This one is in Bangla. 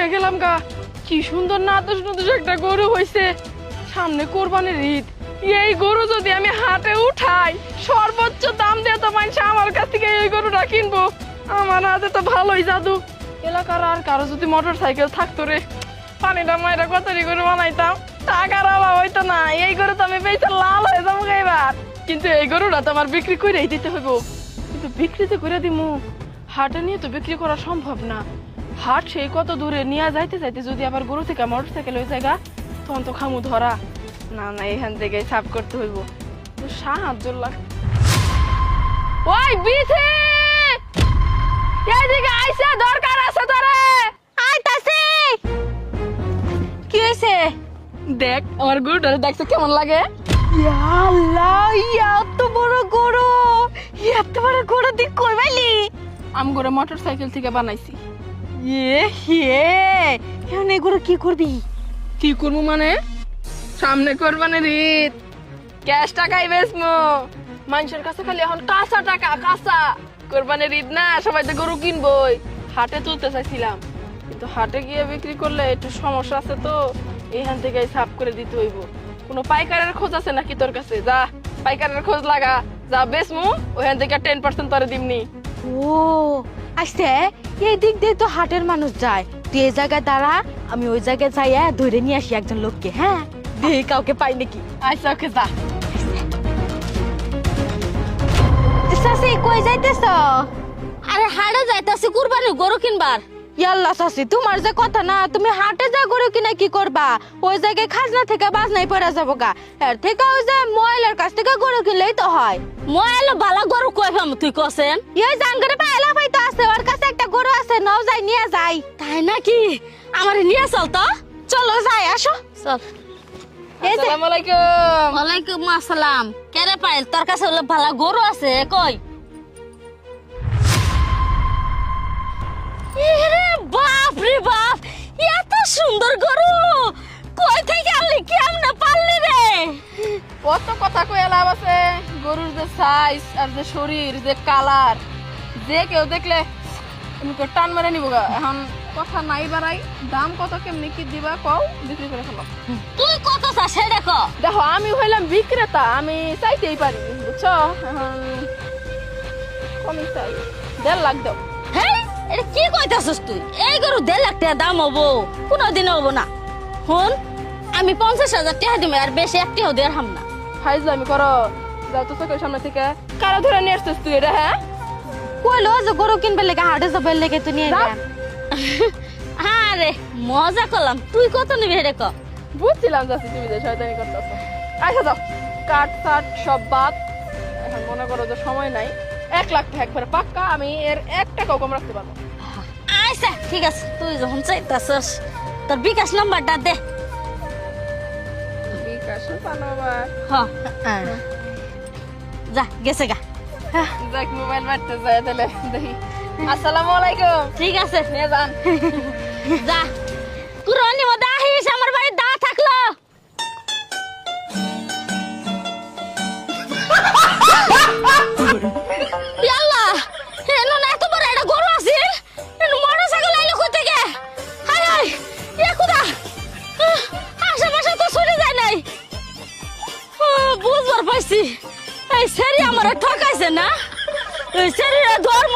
হয়ে গেলাম গা। কি সুন্দর নাদুস নুদুস একটা গরু হইছে, সামনে কোরবানির ঈদ। এই গরু যদি আমি হাটে উঠাই, সর্বোচ্চ দাম দিয়ে তো মানুষ আমার কাছ থেকে এই গরুটা কিনবো। আমার হাতে তো ভালোই জাদু। এলাকার আর কারো যদি মোটর সাইকেল থাকতো রে, পানিটা মায়েরা কতরি করে বানাইতাম, টাকার অভাব হইতো না। এই গরু তো আমি পেয়েছে লাল হয়ে যাবো এবার। কিন্তু এই গরুটা তো আমার বিক্রি করেই দিতে হইব। কিন্তু বিক্রি তো করে দিমু, হাটে নিয়ে তো বিক্রি করা সম্ভব না। হাট সেই কত দূরে নিয়ে যাইতে যাইতে যদি আবার গরু থেকে মোটর সাইকেল হয়ে জায়গা, তখন তো খামু ধরা। না না, এখান থেকে সাফ করতে হইব। তো সাহায্য লাগ। ওই বিথি, এইদিকে আইসা, দরকার আছে তোরে। আইতাছি। কি হইছে? দেখ আমার গরুটা, দেখছো কেমন লাগে? ইয়া আল্লাহ, এত বড় গরু, এত বড় গরু তুই কই পাইলি? আম গরু মোটর সাইকেল থেকে বানাইছি। এ হে, এখন এই গরু কি করবি? কি করবো মানে, সামনে কোরবানির ঈদ, ক্যাশ টাকাই বেচমু। মানুষের কাছে খালি এখন কাঁচা টাকা, কাঁচা। কোরবানির ঈদ না, সবাই তো গরু কিনবই। হাটে তুলতে চাইছিলাম, কিন্তু হাটে গিয়ে বিক্রি করলে একটু সমস্যা আছে, তো এখান থেকে সাফ করে দিতে হইব। কোনো পাইকারের খোঁজ আছে নাকি তোর কাছে? যা পাইকারের খোঁজ লাগা, যা বেচমু, ওখান থেকে 10% তোরে দিমনি। ও আচ্ছা, এই দিক দিয়ে তো হাটের মানুষ যায়। তুই এই জায়গায় দাঁড়া, আমি ওই জায়গায় যাইয়া ধরে নিয়ে আসি একজন লোককে। হ্যাঁ, দেখি কাউকে পাই নাকি। আচ্ছা, ওকে, যা। চাচি কই যাইতেছ? আরে হাটে যাইতাছি কুরবানি গরু কিনবার। ইয়াল্লা চাচি, তোমার যে কথা না, তুমি হাটে যা গরু কিনা কি করবা? ওই জায়গায় খাজনা থেকে বাজনাই পড়া যাবো গা। এর থেকে ওই যে ময়লার কাছ থেকে গরু কিনলেই তো হয়। মই এলো বালা গরু কই পাম তুই কছেন? এই জাঙ্গরে পায়লা পাইতো আছে, ওর কাছে একটা গরু আছে, নাও যাই নিয়ে যাই। তাই নাকি? আমারে নিয়ে চল তো। চলো যাই, আসো। চল। এই যে আসসালামু আলাইকুম। ওয়ালাইকুম আসসালাম। কেরে পাইল, তোর কাছে হলো ভালা গরু আছে কই? এরে বাপ রে বাপ, এত সুন্দর গরু কই থেকে আনলি, কেমনে পারলি রে? কত কথা কয়ে লাভ আছে। গরুর যে সাইজ আর যে শরীর, যে কালার, যে কেউ দেখলে তুমি তো টান মেরে নিব গা। এখন কথা নাই বাড়াই, দাম কত কেমনি কি দিবা কও, বিক্রি করে ফেলো। তুই কত চাস সেটা ক। দেখো, আমি হইলাম বিক্রেতা, আমি চাইতেই পারি, বুঝছো? এখন কমই চাই, 1.5 লাখ দাও। হেই, এটা কি কইতাছস তুই? এই গরু 1.5 লাখ টাকা দাম হবো, কোনোদিন হবো না। শুন, আমি 50,000 টাকা দিমে, আর বেশি একটিও দেড় হাম না। ফাইজলামি করো, যাও তো চোখের সামনে থেকে। কারা ধরে নিয়ে আসছিস তুই এটা? হ্যাঁ, কইলো যে গরু কিনবে লেগে হাটে যাবে লেগে তো নিয়ে যাও। যান। আরে মজা করলাম, তুই কত নিবি হেরে ক। বুঝছিলাম যাচ্ছি তুমি যে শয়তানি করতেছ। আচ্ছা যাও, কাঠ সাট সব বাদ। এখন মনে করো যে সময় নাই, 1 লাখ টাকা একবারে পাক্কা, আমি এর 1 টাকাও কম রাখতে পারবো। আচ্ছা ঠিক আছে, তুই যখন চাইতাছস তোর বিকাশ নাম্বারটা দে। বিকাশে পানোবার হ, যা গেছে গা। দেখ, মোবাইল বাড়তে যায় তাহলে দেখি। আসসালামু আলাইকুম। ঠিক আছে, নিয়ে যান। যা। কুরবানি মধ্যে আহিস, আমার বাড়ি দা থাকলো। ইয়াল্লাহ, এনো না এত বড় একটা গরু আছে, এনো মোটরসাইকেল আইলো কই থেকে? হাই হাই, এ খুদা, আশেপাশে তো ছুটে যায় নাই। বুঝবার পাইছি, এই সেরি আমার ঠকাইছে না। এই সেরিরে ধর্ম